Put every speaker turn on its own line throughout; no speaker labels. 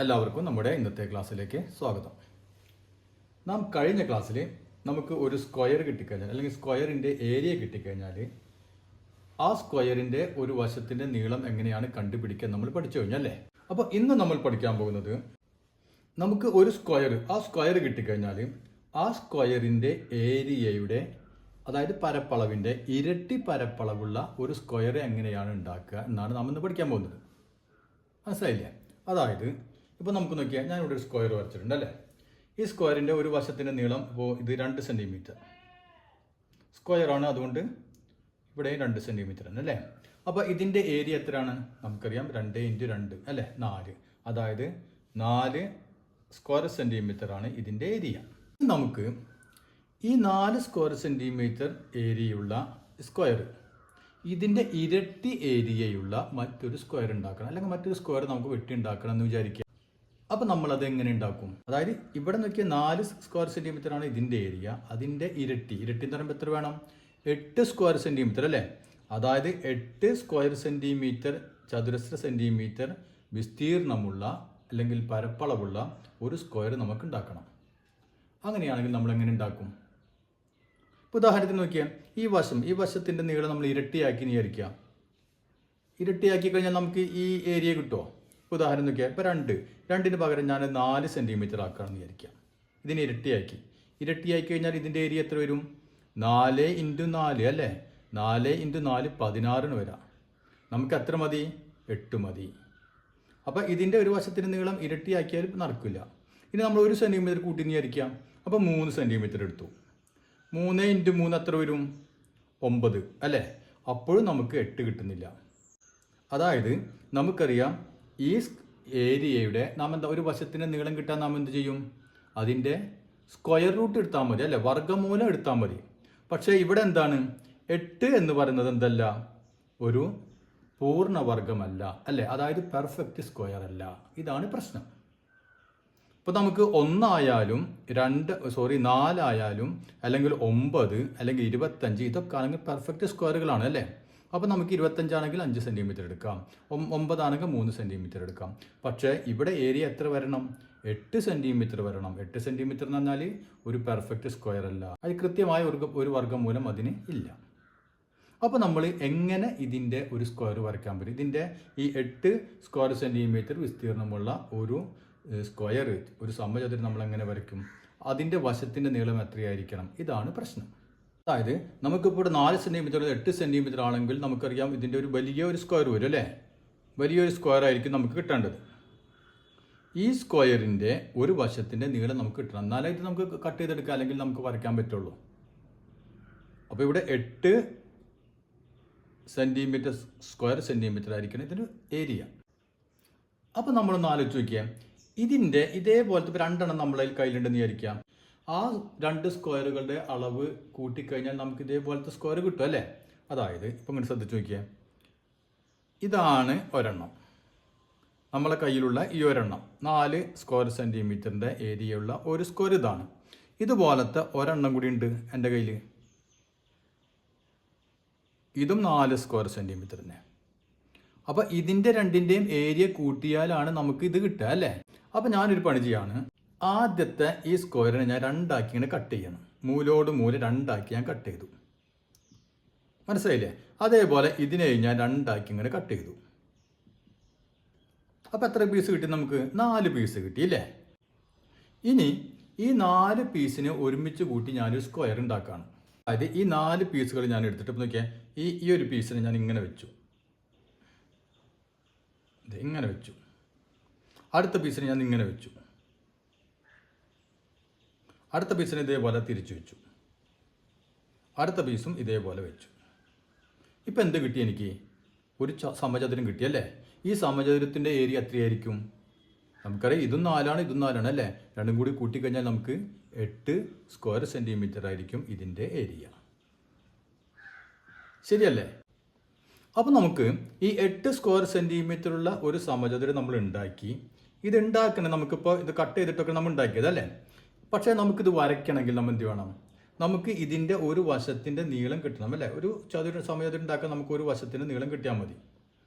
എല്ലാവർക്കും നമ്മുടെ ഇന്നത്തെ ക്ലാസ്സിലേക്ക് സ്വാഗതം. നാം കഴിഞ്ഞ ക്ലാസ്സിൽ നമുക്ക് ഒരു സ്ക്വയർ കിട്ടിക്കഴിഞ്ഞാൽ അല്ലെങ്കിൽ സ്ക്വയറിൻ്റെ ഏരിയ കിട്ടിക്കഴിഞ്ഞാൽ ആ സ്ക്വയറിൻ്റെ ഒരു വശത്തിൻ്റെ നീളം എങ്ങനെയാണ് കണ്ടുപിടിക്കാൻ നമ്മൾ പഠിച്ചു കഴിഞ്ഞല്ലേ. അപ്പോൾ ഇന്ന് നമ്മൾ പഠിക്കാൻ പോകുന്നത് നമുക്ക് ഒരു സ്ക്വയർ കിട്ടിക്കഴിഞ്ഞാൽ ആ സ്ക്വയറിൻ്റെ ഏരിയയുടെ അതായത് പരപ്പളവിൻ്റെ ഇരട്ടി പരപ്പളവുള്ള ഒരു സ്ക്വയർ എങ്ങനെയാണ് ഉണ്ടാക്കുക എന്നാണ് നാം ഇന്ന് പഠിക്കാൻ പോകുന്നത്. മനസ്സിലായില്ലേ? അതായത് ഇപ്പോൾ നമുക്ക് നോക്കിയാൽ ഞാനിവിടെ ഒരു സ്ക്വയർ വരച്ചിട്ടുണ്ട് അല്ലേ. ഈ സ്ക്വയറിൻ്റെ ഒരു വശത്തിൻ്റെ നീളം ഇപ്പോൾ ഇത് 2 സെൻറ്റിമീറ്റർ സ്ക്വയറാണ്, അതുകൊണ്ട് ഇവിടെ 2 സെൻറ്റിമീറ്റർ ആണ് അല്ലേ. അപ്പോൾ ഇതിൻ്റെ ഏരിയ എത്രയാണ് നമുക്കറിയാം, 2 × 2 അല്ലേ, 4. അതായത് 4 സ്ക്വയർ സെൻറ്റിമീറ്റർ ആണ് ഇതിൻ്റെ ഏരിയ. നമുക്ക് ഈ 4 സ്ക്വയർ സെൻറ്റിമീറ്റർ ഏരിയയുള്ള സ്ക്വയർ ഇതിൻ്റെ ഇരട്ടി ഏരിയയുള്ള മറ്റൊരു സ്ക്വയർ ഉണ്ടാക്കണം, അല്ലെങ്കിൽ മറ്റൊരു സ്ക്വയർ നമുക്ക് വെട്ടി ഉണ്ടാക്കണം എന്ന് വിചാരിക്കുക. അപ്പോൾ നമ്മളത് എങ്ങനെ ഉണ്ടാക്കും? അതായത് ഇവിടെ നോക്കിയ 4 സ്ക്വയർ സെൻറ്റിമീറ്റർ ആണ് ഇതിൻ്റെ ഏരിയ, അതിൻ്റെ ഇരട്ടി എന്ന് പറയുമ്പോൾ എത്ര വേണം? 8 സ്ക്വയർ സെൻറ്റിമീറ്റർ അല്ലേ. അതായത് 8 സ്ക്വയർ സെൻറ്റിമീറ്റർ ചതുരശ്ര സെൻറ്റിമീറ്റർ വിസ്തീർണമുള്ള അല്ലെങ്കിൽ പരപ്പളവുള്ള ഒരു സ്ക്വയർ നമുക്ക് ഉണ്ടാക്കണം. അങ്ങനെയാണെങ്കിൽ നമ്മൾ എങ്ങനെ ഉണ്ടാക്കും? ഇപ്പോൾ ഉദാഹരണത്തിന് നോക്കിയാൽ ഈ വശത്തിൻ്റെ നീളം നമ്മൾ ഇരട്ടിയാക്കി വിചാരിക്കുക. ഇരട്ടിയാക്കി കഴിഞ്ഞാൽ നമുക്ക് ഈ ഏരിയ കിട്ടുമോ? ഉദാഹരണം നോക്കിയാൽ ഇപ്പോൾ 2ന് പകരം ഞാൻ 4 സെൻറ്റിമീറ്റർ ആക്കുകയാണെന്ന് വിചാരിക്കാം. ഇതിന് ഇരട്ടിയാക്കി കഴിഞ്ഞാൽ ഇതിൻ്റെ ഏരിയ എത്ര വരും? 4 × 4 അല്ലേ. 4 × 4 16 വരാം. നമുക്ക് എത്ര മതി? 8 മതി. അപ്പോൾ ഇതിൻ്റെ ഒരു വശത്തിൻ്റെ നീളം ഇരട്ടിയാക്കിയാൽ നടക്കില്ല. ഇനി നമ്മൾ 1 സെൻറ്റിമീറ്റർ കൂട്ടി വിചാരിക്കാം. അപ്പോൾ 3 സെൻറ്റിമീറ്റർ എടുത്തു. 3 × 3 എത്ര വരും? 9 അല്ലേ. അപ്പോഴും നമുക്ക് 8 കിട്ടുന്നില്ല. അതായത് നമുക്കറിയാം ഈ ഏരിയയുടെ ഒരു വശത്തിൻ്റെ നീളം കിട്ടാൻ നാം എന്ത് ചെയ്യും? അതിൻ്റെ സ്ക്വയർ റൂട്ട് എടുത്താൽ മതി അല്ലേ, വർഗ്ഗമൂലം എടുത്താൽ മതി. പക്ഷേ ഇവിടെ എന്താണ്? 8 എന്ന് പറയുന്നത് എന്തല്ല? ഒരു പൂർണ്ണവർഗമല്ല അല്ലേ, അതായത് പെർഫെക്റ്റ് സ്ക്വയർ അല്ല. ഇതാണ് പ്രശ്നം. ഇപ്പോൾ നമുക്ക് 1 ആയാലും 4 ആയാലും അല്ലെങ്കിൽ 9 അല്ലെങ്കിൽ 25 ഇതൊക്കെ ആണെങ്കിൽ പെർഫെക്റ്റ് സ്ക്വയറുകളാണ് അല്ലേ. അപ്പോൾ നമുക്ക് 25 ആണെങ്കിൽ 5 സെൻറ്റിമീറ്റർ എടുക്കാം, 9 ആണെങ്കിൽ 3 സെൻറ്റിമീറ്റർ എടുക്കാം. പക്ഷേ ഇവിടെ ഏരിയ എത്ര വരണം? 8 സെൻറ്റിമീറ്റർ വരണം. 8 സെൻറ്റിമീറ്റർ എന്ന് പറഞ്ഞാൽ ഒരു പെർഫെക്റ്റ് സ്ക്വയർ അല്ല, അത് കൃത്യമായ ഒരു വർഗ്ഗമൂലം അതിന് ഇല്ല. അപ്പോൾ നമ്മൾ എങ്ങനെ ഇതിൻ്റെ ഒരു സ്ക്വയർ വരയ്ക്കാൻ പറ്റും? ഇതിൻ്റെ ഈ 8 സ്ക്വയർ സെൻറ്റിമീറ്റർ വിസ്തീർണമുള്ള ഒരു സ്ക്വയർ, ഒരു സമചതുരം നമ്മൾ എങ്ങനെ വരയ്ക്കും? അതിൻ്റെ വശത്തിൻ്റെ നീളം എത്രയായിരിക്കണം? ഇതാണ് പ്രശ്നം. അതായത് നമുക്കിപ്പോൾ ഇവിടെ 4 സെൻറ്റിമീറ്റർ 8 സെൻറ്റിമീറ്റർ ആണെങ്കിൽ നമുക്കറിയാം ഇതിൻ്റെ ഒരു വലിയൊരു സ്ക്വയർ വരും അല്ലേ. വലിയൊരു സ്ക്വയർ ആയിരിക്കും നമുക്ക് കിട്ടേണ്ടത്. ഈ സ്ക്വയറിൻ്റെ ഒരു വശത്തിൻ്റെ നീളം നമുക്ക് കിട്ടണം, എന്നാലേ ഇത് നമുക്ക് കട്ട് ചെയ്തെടുക്കാം, അല്ലെങ്കിൽ നമുക്ക് വരയ്ക്കാൻ പറ്റുള്ളൂ. അപ്പോൾ ഇവിടെ 8 സെൻറ്റിമീറ്റർ സ്ക്വയർ സെൻറ്റിമീറ്റർ ആയിരിക്കണം ഇതിന് ഏരിയ. അപ്പോൾ നമ്മളൊന്ന് ആലോചിച്ച് നോക്കിയാൽ ഇതിൻ്റെ ഇതേപോലത്തെ 2 എണ്ണം നമ്മളെ കയ്യിലുണ്ടെന്ന് വിചാരിക്കാം. ആ 2 സ്ക്വയറുകളുടെ അളവ് കൂട്ടിക്കഴിഞ്ഞാൽ നമുക്ക് ഇതേപോലത്തെ സ്ക്വയർ കിട്ടും അല്ലേ. അതായത് ഇപ്പം ഇങ്ങനെ ശ്രദ്ധിച്ച് നോക്കിയാൽ ഇതാണ് ഒരെണ്ണം, നമ്മളെ കയ്യിലുള്ള ഈ ഒരെണ്ണം 4 സ്ക്വയർ സെൻറ്റിമീറ്ററിൻ്റെ ഏരിയയുള്ള ഒരു സ്ക്വയർ ഇതാണ്. ഇതുപോലത്തെ ഒരെണ്ണം കൂടി ഉണ്ട് എൻ്റെ കയ്യിൽ, ഇതും 4 സ്ക്വയർ സെൻറ്റിമീറ്റർ തന്നെ. അപ്പോൾ ഇതിൻ്റെ രണ്ടിൻ്റെയും ഏരിയ കൂട്ടിയാലാണ് നമുക്ക് ഇത് കിട്ടുക അല്ലേ. അപ്പോൾ ഞാനൊരു പണി ചെയ്യാണ്, ആദ്യത്തെ ഈ സ്ക്വയറിനെ ഞാൻ 2 ആക്കി ഇങ്ങനെ കട്ട് ചെയ്യണം. മൂലോട് മൂല 2 ആക്കി ഞാൻ കട്ട് ചെയ്തു. മനസ്സിലായില്ലേ? അതേപോലെ ഇതിനെ ഞാൻ 2 ആക്കി ഇങ്ങനെ കട്ട് ചെയ്തു. അപ്പോൾ എത്ര പീസ് കിട്ടി? നമുക്ക് 4 പീസ് കിട്ടിയില്ലേ. ഇനി ഈ 4 പീസിനെ ഒരുമിച്ച് കൂട്ടി ഞാനൊരു സ്ക്വയർ ഉണ്ടാക്കുകയാണ്. അതായത് ഈ 4 പീസുകൾ ഞാൻ എടുത്തിട്ട് ഇപ്പോൾ നോക്കിയാൽ ഈ ഒരു പീസിനെ ഞാൻ ഇങ്ങനെ വെച്ചു, ഇങ്ങനെ വെച്ചു. അടുത്ത പീസിനെ ഞാൻ ഇങ്ങനെ വെച്ചു, അടുത്ത പീസിനെ ഇതേപോലെ തിരിച്ചു വെച്ചു, അടുത്ത പീസും ഇതേപോലെ വെച്ചു. ഇപ്പം എന്ത് കിട്ടി? എനിക്ക് ഒരു സമചതുരം കിട്ടിയല്ലേ. ഈ സമചതുരത്തിൻ്റെ ഏരിയ എത്രയായിരിക്കും? നമുക്കറിയാം ഇതും 4 ഇതും 4 അല്ലേ. രണ്ടും കൂടി കൂട്ടിക്കഴിഞ്ഞാൽ നമുക്ക് 8 സ്ക്വയർ സെൻറ്റിമീറ്റർ ആയിരിക്കും ഇതിൻ്റെ ഏരിയ. ശരിയല്ലേ? അപ്പോൾ നമുക്ക് ഈ 8 സ്ക്വയർ സെൻറ്റിമീറ്ററുള്ള ഒരു സമചതുരം നമ്മൾ ഉണ്ടാക്കി. ഇത് ഉണ്ടാക്കണേ നമുക്കിപ്പോൾ ഇത് കട്ട് ചെയ്തിട്ടൊക്കെ നമ്മൾ ഉണ്ടാക്കിയതല്ലേ. പക്ഷേ നമുക്കിത് വരയ്ക്കണമെങ്കിൽ നമ്മൾ എന്ത് വേണം? നമുക്ക് ഇതിൻ്റെ ഒരു വശത്തിൻ്റെ നീളം കിട്ടണം അല്ലേ. ഒരു സമചതുരം ഉണ്ടാക്കാൻ നമുക്ക് ഒരു വശത്തിൻ്റെ നീളം കിട്ടിയാൽ മതി.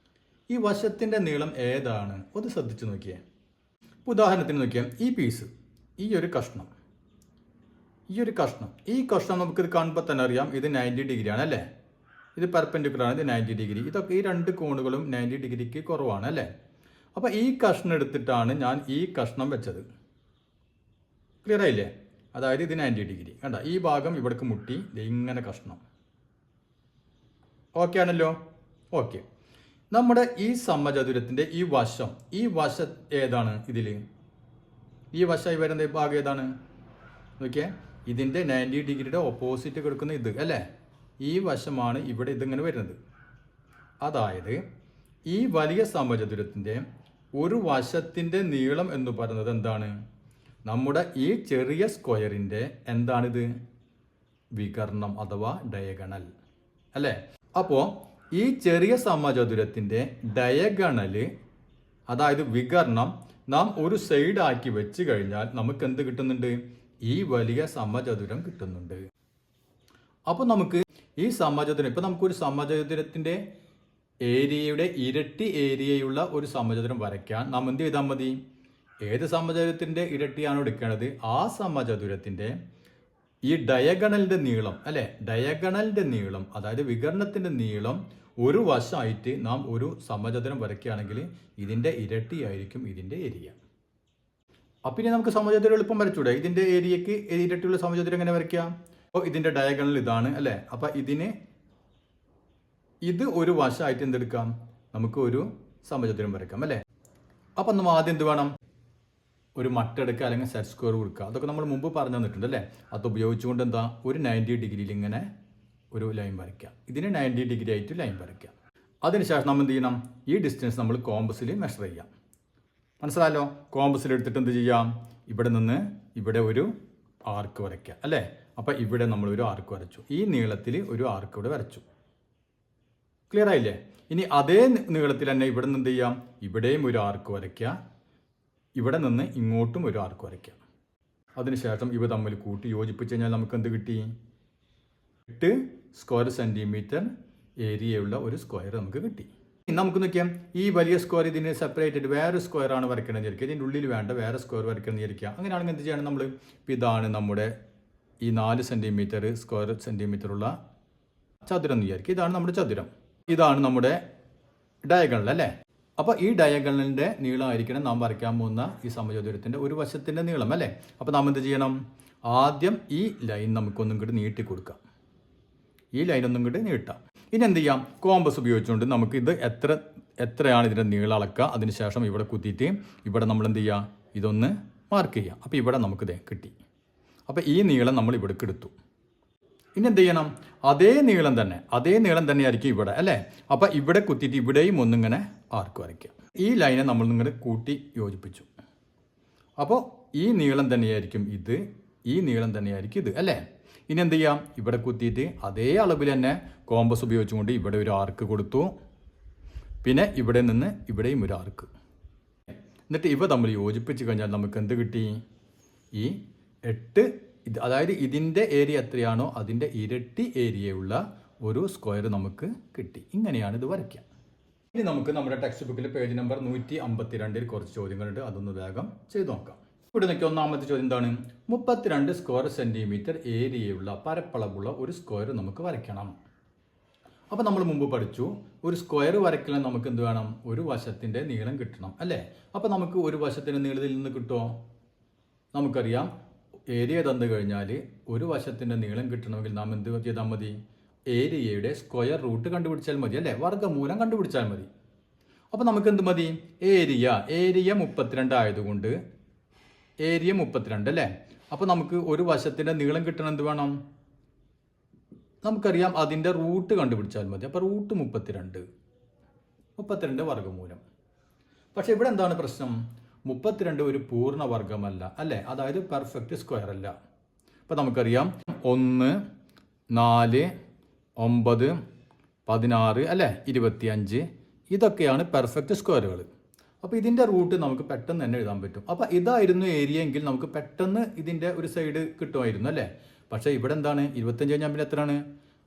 ഈ വശത്തിൻ്റെ നീളം ഏതാണ്? ഒന്ന് ശ്രദ്ധിച്ചു നോക്കിയേ. ഉദാഹരണത്തിന് നോക്കിയാൽ ഈ പീസ്, ഈ ഒരു കഷ്ണം നമുക്കിത് കാണുമ്പോൾ തന്നെ അറിയാം ഇത് 90 ഡിഗ്രി ആണ് അല്ലേ. ഇത് പെർപെൻഡിക്കുലർ ആണ്, ഇത് 90 ഡിഗ്രി. ഇതൊക്കെ ഈ രണ്ട് കോണുകളും 90 ഡിഗ്രിക്ക് കുറവാണ് അല്ലേ. അപ്പോൾ ഈ കഷ്ണം എടുത്തിട്ടാണ് ഞാൻ ഈ കഷ്ണം വെച്ചത്. ക്ലിയർ ആയില്ലേ? അതായത് ഇത് 90 ഡിഗ്രി കണ്ട, ഈ ഭാഗം ഇവിടേക്ക് മുട്ടി ഇങ്ങനെ കഷ്ണം. ഓക്കെ ആണല്ലോ? ഓക്കെ. നമ്മുടെ ഈ സമചതുരത്തിൻ്റെ ഈ വശം ഏതാണ്? ഇതിൽ ഈ വശമായി വരുന്ന ഭാഗം ഏതാണ്? നോക്കിയേ, ഇതിൻ്റെ 90 ഡിഗ്രിയുടെ ഓപ്പോസിറ്റ് കിടക്കുന്ന ഇത് അല്ലേ, ഈ വശമാണ് ഇവിടെ ഇതിങ്ങനെ വരുന്നത്. അതായത് ഈ വലിയ സമചതുരത്തിൻ്റെ ഒരു വശത്തിൻ്റെ നീളം എന്ന് പറയുന്നത് എന്താണ്? നമ്മുടെ ഈ ചെറിയ സ്ക്വയറിൻ്റെ എന്താണിത്? വികർണം അഥവാ ഡയഗണൽ അല്ലേ. അപ്പോൾ ഈ ചെറിയ സമചതുരത്തിൻ്റെ ഡയഗണല് അതായത് വികർണം നാം ഒരു സൈഡാക്കി വെച്ച് കഴിഞ്ഞാൽ നമുക്ക് എന്ത് കിട്ടുന്നുണ്ട്? ഈ വലിയ സമചതുരം കിട്ടുന്നുണ്ട്. അപ്പോൾ നമുക്ക് ഈ സമചതുരം, ഇപ്പോൾ നമുക്കൊരു സമചതുരത്തിൻ്റെ ഏരിയയുടെ ഇരട്ടി ഏരിയയുള്ള ഒരു സമചതുരം വരയ്ക്കാൻ നാം എന്ത് ചെയ്താൽ മതി? ഏത് സമചതുരത്തിൻ്റെ ഇരട്ടിയാണോ എടുക്കേണ്ടത് ആ സമചതുരത്തിൻ്റെ ഈ ഡയഗണലിൻ്റെ നീളം അല്ലേ, ഡയഗണലിൻ്റെ നീളം അതായത് വികരണത്തിൻ്റെ നീളം ഒരു വശമായിട്ട് നാം ഒരു സമചതുരം വരയ്ക്കുകയാണെങ്കിൽ ഇതിൻ്റെ ഇരട്ടിയായിരിക്കും ഇതിൻ്റെ ഏരിയ. അപ്പം ഇനി നമുക്ക് സമചതുരം എളുപ്പം വരച്ചൂടെ? ഇതിൻ്റെ ഏരിയക്ക് ഇരട്ടിയുള്ള സമചതുരം എങ്ങനെ വരയ്ക്കാം? അപ്പോൾ ഇതിൻ്റെ ഡയഗണൽ ഇതാണ് അല്ലേ. അപ്പം ഇത് ഒരു വശമായിട്ട് എന്തെടുക്കാം? നമുക്ക് ഒരു സമചതുരം വരയ്ക്കാം അല്ലേ. അപ്പം നമ്മൾ ആദ്യം എന്ത് വേണം? ഒരു മട്ടെടുക്കുക അല്ലെങ്കിൽ സെറ്റ് സ്ക്വയർ കൊടുക്കുക. അതൊക്കെ നമ്മൾ മുമ്പ് പറഞ്ഞു തന്നിട്ടുണ്ട് അല്ലേ. അത് ഉപയോഗിച്ചുകൊണ്ട് എന്താ ഒരു 90 ഡിഗ്രിയിൽ ഇങ്ങനെ ഒരു ലൈൻ വരയ്ക്കാം. ഇതിന് 90 ഡിഗ്രി ആയിട്ട് ലൈൻ വരയ്ക്കാം. അതിനുശേഷം നമ്മൾ എന്ത് ചെയ്യണം? ഈ ഡിസ്റ്റൻസ് നമ്മൾ കോമ്പസിൽ മെഷർ ചെയ്യാം. മനസ്സിലായല്ലോ? കോമ്പസിൽ എടുത്തിട്ട് എന്ത് ചെയ്യാം? ഇവിടെ നിന്ന് ഇവിടെ ഒരു ആർക്ക് വരയ്ക്കാം അല്ലേ. അപ്പം ഇവിടെ നമ്മൾ ഒരു ആർക്ക് വരച്ചു, ഈ നീളത്തിൽ ഒരു ആർക്ക് ഇവിടെ വരച്ചു. ക്ലിയർ ആയില്ലേ? ഇനി അതേ നീളത്തിൽ തന്നെ ഇവിടെ നിന്ന് എന്ത് ചെയ്യാം? ഇവിടെയും ഒരു ആർക്ക് വരയ്ക്കുക, ഇവിടെ നിന്ന് ഇങ്ങോട്ടും ഒരു ആർക്ക് വരയ്ക്കുക. അതിനുശേഷം ഇവ തമ്മിൽ കൂട്ടി യോജിപ്പിച്ച് കഴിഞ്ഞാൽ നമുക്ക് എന്ത് കിട്ടി? 8 സ്ക്വയർ സെൻറ്റിമീറ്റർ ഏരിയയുള്ള ഒരു സ്ക്വയർ നമുക്ക് കിട്ടി. നമുക്ക് നോക്കിയാൽ ഈ വലിയ സ്ക്വയർ ഇതിന് സെപ്പറേറ്റ് വേറെ സ്ക്വയർ ആണ് വരയ്ക്കണമെന്ന് വിചാരിക്കുക. ഇതിൻ്റെ ഉള്ളിൽ വേണ്ട വേറെ സ്ക്വയർ വരയ്ക്കണമെന്ന് വിചാരിക്കുക. അങ്ങനെയാണെങ്കിൽ എന്ത് ചെയ്യണം നമ്മൾ? ഇതാണ് നമ്മുടെ ഈ 4 സെൻറ്റിമീറ്റർ സ്ക്വയർ സെൻറ്റിമീറ്ററുള്ള ചതുരം എന്ന് വിചാരിക്കുക. ഇതാണ് നമ്മുടെ ചതുരം, ഇതാണ് നമ്മുടെ ഡയഗണൽ അല്ലേ. അപ്പോൾ ഈ ഡയഗണലിൻ്റെ നീളമായിരിക്കണം നാം വരയ്ക്കാൻ പോകുന്ന ഈ സമചതുരത്തിൻ്റെ ഒരു വശത്തിൻ്റെ നീളം അല്ലേ. അപ്പോൾ നാം എന്ത് ചെയ്യണം? ആദ്യം ഈ ലൈൻ നമുക്കൊന്നും കൂടി നീട്ടി കൊടുക്കാം. ഈ ലൈൻ ഒന്നും കൂടി നീട്ടാം. ഇനി എന്ത് ചെയ്യാം? കോമ്പസ് ഉപയോഗിച്ചുകൊണ്ട് നമുക്ക് ഇത് എത്രയാണ് ഇതിൻ്റെ നീളം അളക്കുക. അതിനുശേഷം ഇവിടെ കുത്തിയിട്ട് ഇവിടെ നമ്മൾ എന്ത് ചെയ്യുക? ഇതൊന്ന് മാർക്ക് ചെയ്യുക. അപ്പോൾ ഇവിടെ നമുക്കിത് കിട്ടി. അപ്പോൾ ഈ നീളം നമ്മൾ ഇവിടേക്ക് എടുത്തു. ഇനി എന്ത് ചെയ്യണം? അതേ നീളം തന്നെയായിരിക്കും ഇവിടെ അല്ലേ. അപ്പോൾ ഇവിടെ കുത്തിയിട്ട് ഇവിടെയും ഒന്നിങ്ങനെ ആർക്ക് വരയ്ക്കുക. ഈ ലൈനെ നമ്മൾ ഇങ്ങനെ കൂട്ടി യോജിപ്പിച്ചു. അപ്പോൾ ഈ നീളം തന്നെയായിരിക്കും ഇത്, ഈ നീളം തന്നെയായിരിക്കും ഇത് അല്ലേ. ഇനി എന്ത് ചെയ്യാം? ഇവിടെ കുത്തിയിട്ട് അതേ അളവിൽ തന്നെ കോമ്പസ് ഉപയോഗിച്ചുകൊണ്ട് ഇവിടെ ഒരു ആർക്ക് കൊടുത്തു. പിന്നെ ഇവിടെ നിന്ന് ഇവിടെയും ഒരു ആർക്ക്. എന്നിട്ട് ഇവ തമ്മിൽ യോജിപ്പിച്ച് കഴിഞ്ഞാൽ നമുക്ക് എന്ത് കിട്ടി? ഈ 8 അതായത് ഇതിൻ്റെ ഏരിയ എത്രയാണോ അതിൻ്റെ ഇരട്ടി ഏരിയയുള്ള ഒരു സ്ക്വയർ നമുക്ക് കിട്ടി. ഇങ്ങനെയാണ് ഇത് വരയ്ക്കുക. ഇനി നമുക്ക് നമ്മുടെ ടെക്സ്റ്റ് ബുക്കിൽ പേജ് നമ്പർ 152 കുറച്ച് ചോദ്യങ്ങളുണ്ട്, അതൊന്ന് വേഗം ചെയ്ത് നോക്കാം. ഇവിടെ നോക്കി ഒന്നാമത്തെ ചോദ്യം എന്താണ്? 32 സ്ക്വയർ സെൻറ്റിമീറ്റർ ഏരിയയുള്ള പരപ്പളവുള്ള ഒരു സ്ക്വയർ നമുക്ക് വരയ്ക്കണം. അപ്പോൾ നമ്മൾ മുമ്പ് പഠിച്ചു, ഒരു സ്ക്വയർ വരയ്ക്കാൻ നമുക്ക് എന്ത് വേണം? ഒരു വശത്തിൻ്റെ നീളം കിട്ടണം അല്ലേ. അപ്പോൾ നമുക്ക് ഒരു വശത്തിൻ്റെ നീളത്തിൽ നിന്ന് കിട്ടുമോ? നമുക്കറിയാം ഏരിയ തന്നു കഴിഞ്ഞാൽ ഒരു വശത്തിൻ്റെ നീളം കിട്ടണമെങ്കിൽ നാം എന്ത് ചെയ്താൽ മതി? ഏരിയയുടെ സ്ക്വയർ റൂട്ട് കണ്ടുപിടിച്ചാൽ മതി അല്ലേ, വർഗ്ഗമൂലം കണ്ടുപിടിച്ചാൽ മതി. അപ്പോൾ നമുക്ക് എന്ത് മതി? ഏരിയ 32 ആയതുകൊണ്ട് ഏരിയ 32 അല്ലേ. അപ്പോൾ നമുക്ക് ഒരു വശത്തിൻ്റെ നീളം കിട്ടണം എന്ത് വേണം? നമുക്കറിയാം അതിൻ്റെ റൂട്ട് കണ്ടുപിടിച്ചാൽ മതി. അപ്പോൾ റൂട്ട് 32 വർഗ്ഗമൂലം. പക്ഷേ ഇവിടെ എന്താണ് പ്രശ്നം? 32 ഒരു പൂർണ്ണ വർഗ്ഗമല്ല അല്ലേ, അതായത് പെർഫെക്റ്റ് സ്ക്വയർ അല്ല. അപ്പോൾ നമുക്കറിയാം 1, 4, 9, 16 അല്ലേ, 25 ഇതൊക്കെയാണ് പെർഫെക്റ്റ് സ്ക്വയറുകൾ. അപ്പോൾ ഇതിൻ്റെ റൂട്ട് നമുക്ക് പെട്ടെന്ന് തന്നെ എഴുതാൻ പറ്റും. അപ്പോൾ ഇതായിരുന്നു ഏരിയ എങ്കിൽ നമുക്ക് പെട്ടെന്ന് ഇതിൻ്റെ ഒരു സൈഡ് കിട്ടുമായിരുന്നു അല്ലേ. പക്ഷേ ഇവിടെ എന്താണ്? 25 കഴിഞ്ഞാൽ പിന്നെ എത്രയാണ്?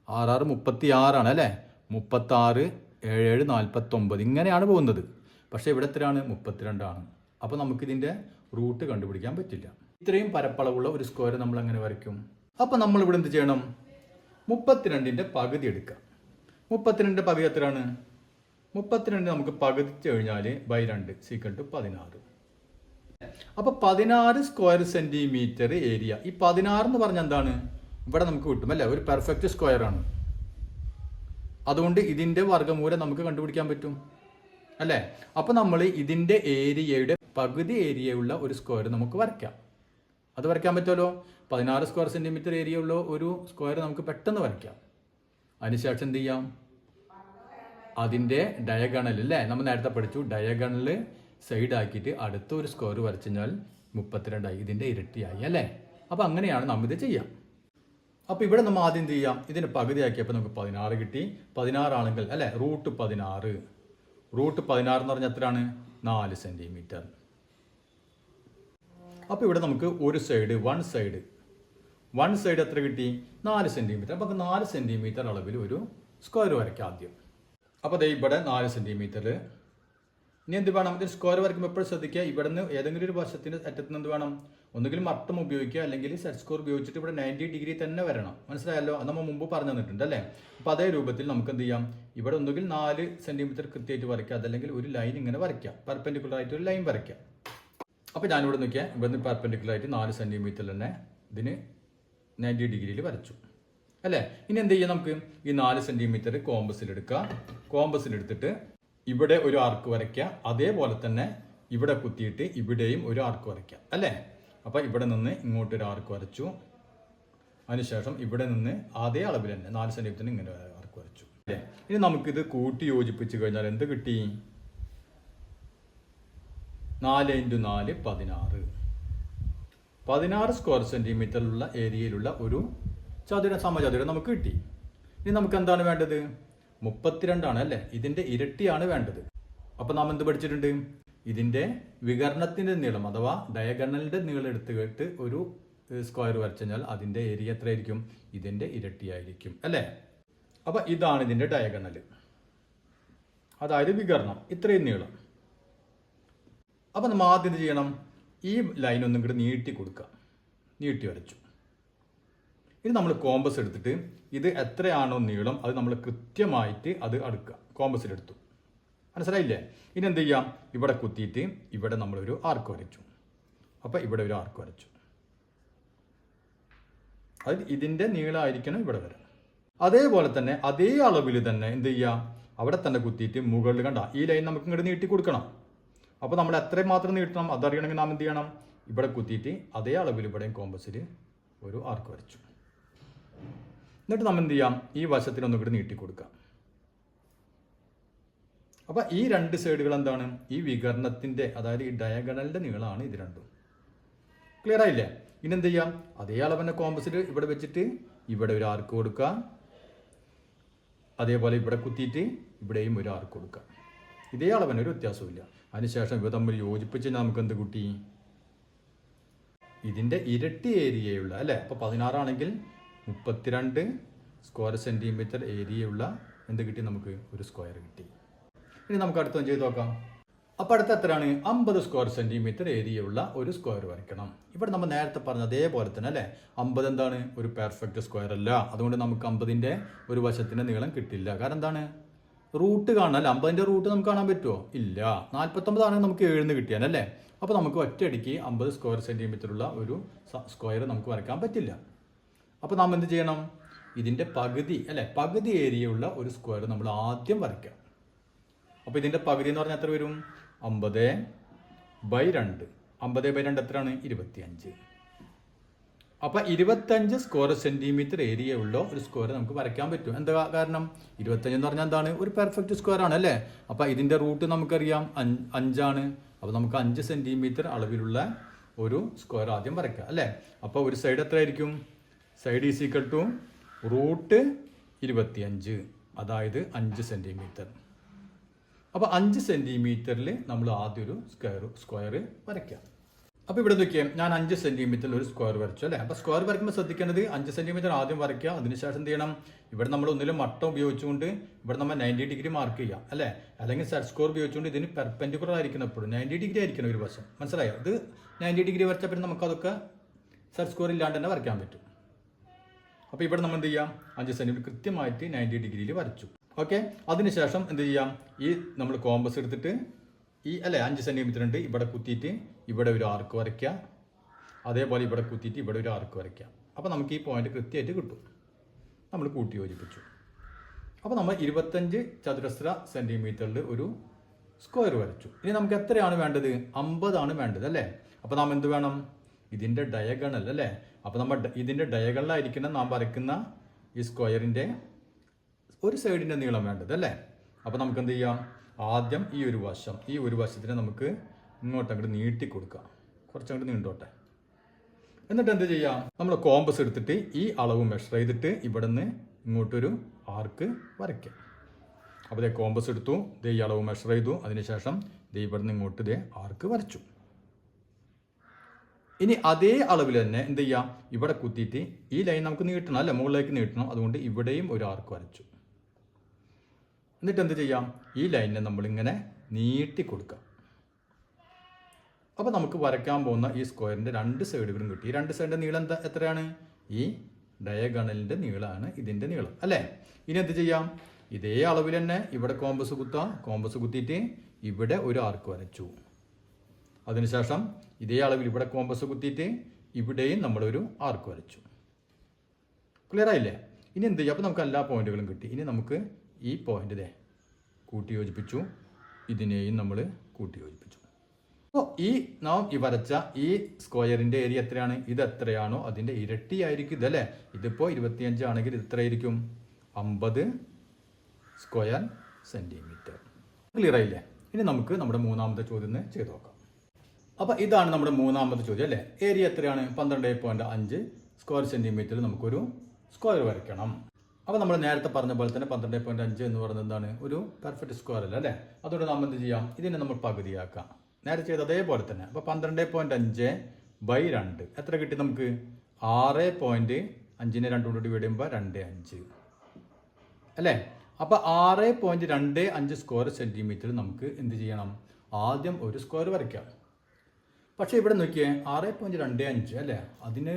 6 36 ആണ് അല്ലേ. 36, 7 49 ഇങ്ങനെയാണ് പോകുന്നത്. പക്ഷേ ഇവിടെ എത്രയാണ്? 32 ആണ്. അപ്പോൾ നമുക്കിതിൻ്റെ റൂട്ട് കണ്ടുപിടിക്കാൻ പറ്റില്ല. ഇത്രയും പരപ്പളവുള്ള ഒരു സ്ക്വയർ നമ്മൾ എങ്ങനെ വരയ്ക്കും? അപ്പോൾ നമ്മൾ ഇവിടെ എന്ത് ചെയ്യണം? 32ന്റെ പകുതി എടുക്കുക. 32ന്റെ പകുതി എത്രയാണ്? 32 നമുക്ക് പകുതി കഴിഞ്ഞാൽ ബൈ 2 = 16. അപ്പോൾ 16 സ്ക്വയർ സെന്റിമീറ്റർ ഏരിയ. ഈ 16 എന്ന് പറഞ്ഞാൽ എന്താണ്? ഇവിടെ നമുക്ക് കിട്ടും അല്ലേ, ഒരു പെർഫെക്റ്റ് സ്ക്വയർ ആണ്. അതുകൊണ്ട് ഇതിന്റെ വർഗ്ഗമൂലം നമുക്ക് കണ്ടുപിടിക്കാൻ പറ്റും അല്ലേ. അപ്പോൾ നമ്മൾ ഇതിന്റെ ഏരിയയുടെ പകുതി ഏരിയയുള്ള ഒരു സ്ക്വയർ നമുക്ക് വരയ്ക്കാം. അത് വരയ്ക്കാൻ പറ്റുമല്ലോ. 16 സ്ക്വയർ സെന്റിമീറ്റർ ഏരിയ ഉള്ള ഒരു സ്ക്വയർ നമുക്ക് പെട്ടെന്ന് വരയ്ക്കാം. അതിനുശേഷം എന്ത് ചെയ്യാം? അതിൻ്റെ ഡയഗണൽ അല്ലേ, നമ്മൾ നേരത്തെ പഠിച്ചു, ഡയഗണൽ സൈഡ് ആക്കിയിട്ട് അടുത്ത ഒരു സ്ക്വയർ വരച്ചു കഴിഞ്ഞാൽ 32 ആയി, ഇതിൻ്റെ ഇരട്ടിയായി അല്ലേ. അപ്പോൾ അങ്ങനെയാണ് നമ്മൾ ഇത് ചെയ്യാം. അപ്പോൾ ഇവിടെ നമ്മൾ ആദ്യം ചെയ്യാം, ഇതിന് പകുതിയാക്കിയപ്പോൾ നമുക്ക് 16 കിട്ടി. 16 ആണെങ്കിൽ അല്ലേ, റൂട്ട് 16 എന്ന് പറഞ്ഞാൽ എത്രയാണ്? 4 സെന്റിമീറ്റർ. അപ്പോൾ ഇവിടെ നമുക്ക് ഒരു സൈഡ് വൺ സൈഡ് എത്ര കിട്ടി? 4 സെന്റിമീറ്റർ. അപ്പോൾ 4 സെന്റിമീറ്റർ അളവിൽ ഒരു സ്ക്വയർ വരയ്ക്കാം ആദ്യം. അപ്പോൾ ദേ ഇവിടെ 4 സെന്റിമീറ്റർ. ഇനി എന്ത് വേണം? ഇതിന് സ്ക്വയർ വരയ്ക്കുമ്പോൾ എപ്പോഴും ശ്രദ്ധിക്കുക, ഇവിടെ നിന്ന് ഏതെങ്കിലും ഒരു വശത്തിൻ്റെ അറ്റത്ത് നിന്ന് എന്ത് വേണം? ഒന്നുകിൽ മട്ടം ഉപയോഗിക്കുക, അല്ലെങ്കിൽ സെറ്റ് സ്ക്വയർ ഉപയോഗിച്ചിട്ട് ഇവിടെ 90 ഡിഗ്രി തന്നെ വരണം. മനസ്സിലായല്ലോ? അത് നമ്മൾ മുമ്പ് പറഞ്ഞു തന്നിട്ടുണ്ട് അല്ലേ. അപ്പോൾ അതേ രൂപത്തിൽ നമുക്ക് എന്ത് ചെയ്യാം? ഇവിടെ ഒന്നുകിൽ 4 സെന്റിമീറ്റർ കൃത്യമായിട്ട് വരയ്ക്കുക, അതല്ലെങ്കിൽ ഒരു ലൈൻ ഇങ്ങനെ വരയ്ക്കാം, പെർപെൻഡിക്കുലർ ആയിട്ട് ഒരു ലൈൻ വരയ്ക്കാം. അപ്പോൾ ഞാനിവിടെ നോക്കിയാൽ ഇവിടുന്ന് പെർപെൻഡിക്കുലർ ആയിട്ട് 4 സെന്റിമീറ്റർ തന്നെ ഇതിന് 90 ഡിഗ്രിയിൽ വരച്ചു അല്ലേ. ഇനി എന്ത് ചെയ്യാം? നമുക്ക് ഈ 4 സെന്റിമീറ്റർ കോമ്പസിലെടുത്തിട്ട് ഇവിടെ ഒരു ആർക്ക് വരയ്ക്കുക, അതേപോലെ തന്നെ ഇവിടെ കുത്തിയിട്ട് ഇവിടെയും ഒരു ആർക്ക് വരയ്ക്കുക അല്ലേ. അപ്പോൾ ഇവിടെ നിന്ന് ഇങ്ങോട്ടൊരു ആർക്ക് വരച്ചു, അതിനുശേഷം ഇവിടെ നിന്ന് അതേ അളവിൽ തന്നെ 4 സെന്റിമീറ്ററിന് ഇങ്ങനെ ആർക്ക് വരച്ചു അല്ലേ. ഇനി നമുക്കിത് കൂട്ടി യോജിപ്പിച്ച് കഴിഞ്ഞാൽ എന്ത് കിട്ടി? 4 × 4 16. 16 സ്ക്വയർ സെന്റിമീറ്ററിലുള്ള ഏരിയയിലുള്ള ഒരു സമചതുരം നമുക്ക് കിട്ടി. ഇനി നമുക്ക് എന്താണ് വേണ്ടത്? 32 ആണ് അല്ലേ, ഇതിന്റെ ഇരട്ടിയാണ് വേണ്ടത്. അപ്പോൾ നാം എന്ത് പഠിച്ചിട്ടുണ്ട്? ഇതിന്റെ വികരണത്തിന്റെ നീളം അഥവാ ഡയഗണലിന്റെ നീളം എടുത്തിട്ട് ഒരു സ്ക്വയർ വരച്ചു കഴിഞ്ഞാൽ അതിന്റെ ഏരിയ എത്രയായിരിക്കും? ഇതിന്റെ ഇരട്ടിയായിരിക്കും അല്ലേ. അപ്പോൾ ഇതാണ് ഇതിന്റെ ഡയഗണൽ, അതായത് വികരണം, ഇത്രയും നീളം. അപ്പോൾ നമ്മൾ ആദ്യം എന്ത് ചെയ്യണം? ഈ ലൈൻ ഒന്നും കൂടി നീട്ടി വരച്ചു. ഇനി നമ്മൾ കോമ്പസ് എടുത്തിട്ട് ഇത് എത്രയാണോ നീളം അത് നമ്മൾ കൃത്യമായിട്ട് അത് അടുക്കുക. കോമ്പസിലെടുത്തു, മനസ്സിലായില്ലേ? ഇനി എന്ത് ചെയ്യാം? ഇവിടെ കുത്തിയിട്ട് ഇവിടെ നമ്മളൊരു ആർക്ക് വരച്ചു. അപ്പോൾ ഇവിടെ ഒരു ആർക്ക് വരച്ചു, അത് ഇതിൻ്റെ നീളമായിരിക്കണം ഇവിടെ വരെ. അതേപോലെ തന്നെ അതേ അളവിൽ തന്നെ എന്ത് ചെയ്യാം? അവിടെ തന്നെ കുത്തിയിട്ട് മുകളിൽ കണ്ട ഈ ലൈൻ നമുക്ക് ഇങ്ങോട്ട് നീട്ടി കൊടുക്കണം. അപ്പോൾ നമ്മൾ എത്രയും മാത്രം നീട്ടണം അതറിയണമെങ്കിൽ നാം എന്ത് ചെയ്യണം? ഇവിടെ കുത്തിയിട്ട് അതേ അളവിൽ ഇവിടെയും കോമ്പസിൽ ഒരു ആർക്ക് വരച്ചു. എന്നിട്ട് നമ്മൾ എന്ത് ചെയ്യാം? ഈ വശത്തിനൊന്നും കൂടി നീട്ടി കൊടുക്കാം. അപ്പോൾ ഈ 2 സൈഡുകൾ എന്താണ്? ഈ വികരണത്തിൻ്റെ, അതായത് ഈ ഡയഗണലിൻ്റെ നീളമാണ് ഇത് രണ്ടും. ക്ലിയർ ആയില്ലേ? ഇനി എന്ത് ചെയ്യാം? അതേ അളവിൻ്റെ കോമ്പസിൽ ഇവിടെ വെച്ചിട്ട് ഇവിടെ ഒരു ആർക്ക് കൊടുക്കുക, അതേപോലെ ഇവിടെ കുത്തിയിട്ട് ഇവിടെയും ഒരു ആർക്ക് കൊടുക്കുക. ഇതേ അളവിന് ഒരു വ്യത്യാസമില്ല. അതിനുശേഷം ഇവ തമ്മിൽ യോജിപ്പിച്ച് നമുക്ക് എന്ത് കൂട്ടി? ഇതിൻ്റെ ഇരട്ടി ഏരിയയുള്ള അല്ലേ. അപ്പോൾ 16 ആണെങ്കിൽ 32 സ്ക്വയർ സെന്റിമീറ്റർ ഏരിയയുള്ള എന്ത് കിട്ടി? നമുക്ക് ഒരു സ്ക്വയർ കിട്ടി. ഇനി നമുക്ക് അടുത്തൊന്ന് ചെയ്ത് നോക്കാം. അപ്പോൾ അടുത്ത എത്രയാണ്? 50 സ്ക്വയർ സെന്റിമീറ്റർ ഏരിയയുള്ള ഒരു സ്ക്വയർ വരയ്ക്കണം. ഇവിടെ നമ്മൾ നേരത്തെ പറഞ്ഞ അതേപോലെ തന്നെ അല്ലേ. 50 എന്താണ്? ഒരു പെർഫെക്റ്റ് സ്ക്വയർ അല്ല. അതുകൊണ്ട് നമുക്ക് 50ന്റെ ഒരു വശത്തിന്റെ നീളം കിട്ടില്ല. കാരണം എന്താണ്? റൂട്ട് കാണാനല്ല. 50ന്റെ റൂട്ട് നമുക്ക് കാണാൻ പറ്റുമോ? ഇല്ല. 49 ആണെങ്കിൽ നമുക്ക് 7 കിട്ടിയാലല്ലേ. അപ്പോൾ നമുക്ക് ഒറ്റയടിക്ക് 50 സ്ക്വയർ സെന്റിമീറ്റർ ഉള്ള ഒരു സ്ക്വയർ നമുക്ക് വരയ്ക്കാൻ പറ്റില്ല. അപ്പോൾ നാം എന്ത് ചെയ്യണം? ഇതിൻ്റെ പകുതി അല്ലേ, പകുതി ഏരിയ ഉള്ള ഒരു സ്ക്വയർ നമ്മൾ ആദ്യം വരയ്ക്കാം. അപ്പോൾ ഇതിൻ്റെ പകുതി എന്ന് പറഞ്ഞാൽ എത്ര വരും? 50/2. 50/2 എത്രയാണ്? 25. അപ്പോൾ 25 സ്ക്വയർ സെന്റിമീറ്റർ ഏരിയ ഉള്ള ഒരു സ്ക്വയർ നമുക്ക് വരയ്ക്കാൻ പറ്റും. എന്താ കാരണം? 25 എന്ന് പറഞ്ഞാൽ എന്താണ്? ഒരു പെർഫെക്റ്റ് സ്ക്വയർ ആണ് അല്ലേ. അപ്പോൾ ഇതിൻ്റെ റൂട്ട് നമുക്കറിയാം 5 ആണ്. അപ്പോൾ നമുക്ക് 5 സെന്റിമീറ്റർ അളവിലുള്ള ഒരു സ്ക്വയർ ആദ്യം വരയ്ക്കാം അല്ലേ. അപ്പോൾ ഒരു സൈഡ് എത്രയായിരിക്കും? Side is equal to root 25, അതായത് 5 സെന്റിമീറ്റർ. അപ്പോൾ 5 സെന്റിമീറ്ററിൽ നമ്മൾ ആദ്യം ഒരു സ്ക്വയർ വരയ്ക്കാം. അപ്പോൾ ഇവിടെ നോക്കിയാൽ ഞാൻ 5 സെന്റിമീറ്ററിൽ ഒരു സ്ക്വയർ വരച്ചു അല്ലേ. അപ്പോൾ സ്ക്വയർ വരയ്ക്കുമ്പോൾ ശ്രദ്ധിക്കേണ്ടത് 5 സെന്റിമീറ്റർ ആദ്യം വരയ്ക്കുക. അതിനുശേഷം എന്ത് ചെയ്യണം, ഇവിടെ നമ്മൾ ഒന്നിലും മട്ടം ഉപയോഗിച്ചുകൊണ്ട് ഇവിടെ നമ്മൾ 90 ഡിഗ്രി മാർക്ക് ചെയ്യാം അല്ലേ. അല്ലെങ്കിൽ സെറ്റ് സ്ക്വയർ ഉപയോഗിച്ചുകൊണ്ട് ഇതിന് പെർപെൻഡിക്കുലർ ആയിരിക്കണം, എപ്പോഴും 90 ഡിഗ്രി ആയിരിക്കണം ഒരു വശം. മനസ്സിലായോ? ഇത് 90 ഡിഗ്രി വരച്ചാൽ പിന്നെ നമുക്കതൊക്കെ സെറ്റ് സ്ക്വയർ ഇല്ലാണ്ട് തന്നെ വരയ്ക്കാൻ പറ്റും. അപ്പോൾ ഇവിടെ നമ്മൾ എന്ത് ചെയ്യാം, 5 സെന്റിമീറ്റർ കൃത്യമായിട്ട് 90 ഡിഗ്രിയിൽ വരച്ചു. ഓക്കെ. അതിനുശേഷം എന്ത് ചെയ്യാം, ഈ നമ്മൾ കോമ്പസ് എടുത്തിട്ട് ഈ അല്ലേ 5 സെന്റിമീറ്റർ ഉണ്ട്, ഇവിടെ കുത്തിയിട്ട് ഇവിടെ ഒരു ആർക്ക് വരയ്ക്കുക. അതേപോലെ ഇവിടെ കുത്തിയിട്ട് ഇവിടെ ഒരു ആർക്ക് വരയ്ക്കുക. അപ്പോൾ നമുക്ക് ഈ പോയിന്റ് കൃത്യമായിട്ട് കിട്ടും. നമ്മൾ കൂട്ടി യോജിപ്പിച്ചു. അപ്പോൾ നമ്മൾ 25 ചതുരശ്ര സെന്റിമീറ്ററിൽ ഒരു സ്ക്വയർ വരച്ചു. ഇനി നമുക്ക് എത്രയാണ് വേണ്ടത്? 50 ആണ് വേണ്ടത് അല്ലേ. അപ്പോൾ നാം എന്ത് വേണം, ഇതിൻ്റെ ഡയഗണൽ അല്ലേ. അപ്പോൾ നമ്മൾ ഇതിൻ്റെ ഡയഗണലായിരിക്കണം നാം വരയ്ക്കുന്ന ഈ സ്ക്വയറിൻ്റെ ഒരു സൈഡിൻ്റെ നീളം വേണ്ടത് അല്ലേ. അപ്പോൾ നമുക്ക് എന്ത് ചെയ്യാം, ആദ്യം ഈ ഒരു വശത്തിന് നമുക്ക് ഇങ്ങോട്ടങ്ങോട്ട് നീട്ടി കൊടുക്കാം, കുറച്ചങ്ങോട്ട് നീണ്ടോട്ടെ. എന്നിട്ട് എന്ത് ചെയ്യാം, നമ്മൾ കോമ്പസ് എടുത്തിട്ട് ഈ അളവ് മെഷർ ചെയ്തിട്ട് ഇവിടെ നിന്ന് ഇങ്ങോട്ടൊരു ആർക്ക് വരയ്ക്കാം. അപ്പോൾ ഇതേ കോമ്പസ് എടുത്തു, ഇതേ ഈ അളവ് മെഷർ ചെയ്തു, അതിനുശേഷം ഇതേ ഇവിടെ നിന്ന് ഇങ്ങോട്ട് ഇതേ ആർക്ക് വരച്ചു. ഇനി അതേ അളവിൽ തന്നെ എന്ത് ചെയ്യാം, ഇവിടെ കുത്തിയിട്ട് ഈ ലൈൻ നമുക്ക് നീട്ടണം അല്ലേ, മുകളിലേക്ക് നീട്ടണം. അതുകൊണ്ട് ഇവിടെയും ഒരു ആർക്ക് വരച്ചു. എന്നിട്ട് എന്ത് ചെയ്യാം, ഈ ലൈനിനെ നമ്മളിങ്ങനെ നീട്ടി കൊടുക്കാം. അപ്പോൾ നമുക്ക് വരയ്ക്കാൻ പോകുന്ന ഈ സ്ക്വയറിൻ്റെ 2 സൈഡുകളും കിട്ടി. ഈ 2 സൈഡിൻ്റെ നീളം എത്രയാണ്? ഈ ഡയഗണലിൻ്റെ നീളമാണ് ഇതിൻ്റെ നീളം അല്ലേ. ഇനി എന്ത് ചെയ്യാം, ഇതേ അളവിൽ തന്നെ ഇവിടെ കോമ്പസ് കുത്താം. കോമ്പസ് കുത്തിയിട്ട് ഇവിടെ ഒരു ആർക്ക് വരച്ചു. അതിനുശേഷം ഇതേ അളവിൽ ഇവിടെ കോമ്പസ് കുത്തിയിട്ട് ഇവിടെയും നമ്മളൊരു ആർക്ക് വരച്ചു. ക്ലിയർ ആയില്ലേ? ഇനി എന്ത് ചെയ്യാം, അപ്പോൾ നമുക്ക് എല്ലാ പോയിന്റുകളും കിട്ടി. ഇനി നമുക്ക് ഈ പോയിന്റ് കൂട്ടി യോജിപ്പിച്ചു, ഇതിനെയും നമ്മൾ കൂട്ടി യോജിപ്പിച്ചു. അപ്പോൾ നാം വരച്ച ഈ സ്ക്വയറിൻ്റെ ഏരിയ എത്രയാണ്? ഇത് എത്രയാണോ അതിൻ്റെ ഇരട്ടിയായിരിക്കും ഇതല്ലേ. ഇതിപ്പോൾ 25 ആണെങ്കിൽ ഇത് എത്രയായിരിക്കും? 50 സ്ക്വയർ സെൻറ്റിമീറ്റർ. ക്ലിയർ ആയില്ലേ? ഇനി നമുക്ക് നമ്മുടെ മൂന്നാമത്തെ ചോദ്യം ചെയ്ത് നോക്കാം. അപ്പോൾ ഇതാണ് നമ്മുടെ മൂന്നാമത്തെ ചോദ്യം അല്ലേ. ഏരിയ എത്രയാണ്? 12.5 സ്ക്വയർ സെൻറ്റിമീറ്ററിൽ നമുക്കൊരു സ്ക്വയർ വരയ്ക്കണം. അപ്പോൾ നമ്മൾ നേരത്തെ പറഞ്ഞ പോലെ തന്നെ 12.5 എന്ന് പറയുന്നത് എന്താണ്, ഒരു പെർഫെക്റ്റ് സ്ക്വയർ അല്ല അല്ലേ. അതുകൊണ്ട് നമ്മൾ എന്ത് ചെയ്യാം, ഇതിനെ നമ്മൾ പകുതിയാക്കാം. നേരത്തെ ചെയ്ത് അതേപോലെ തന്നെ. അപ്പോൾ 12.5/2 എത്ര കിട്ടി നമുക്ക്? 6.5നെ 2 കൊണ്ട് ഡിവൈഡ് ചെയ്യുമ്പോൾ 2.5 അല്ലേ. അപ്പോൾ 6.25 സ്ക്വയർ സെൻറ്റിമീറ്റർ നമുക്ക് എന്ത് ചെയ്യണം, ആദ്യം ഒരു സ്ക്വയർ വരയ്ക്കാം. പക്ഷേ ഇവിടെ നോക്കിയേ 6.25 അല്ലേ, അതിന്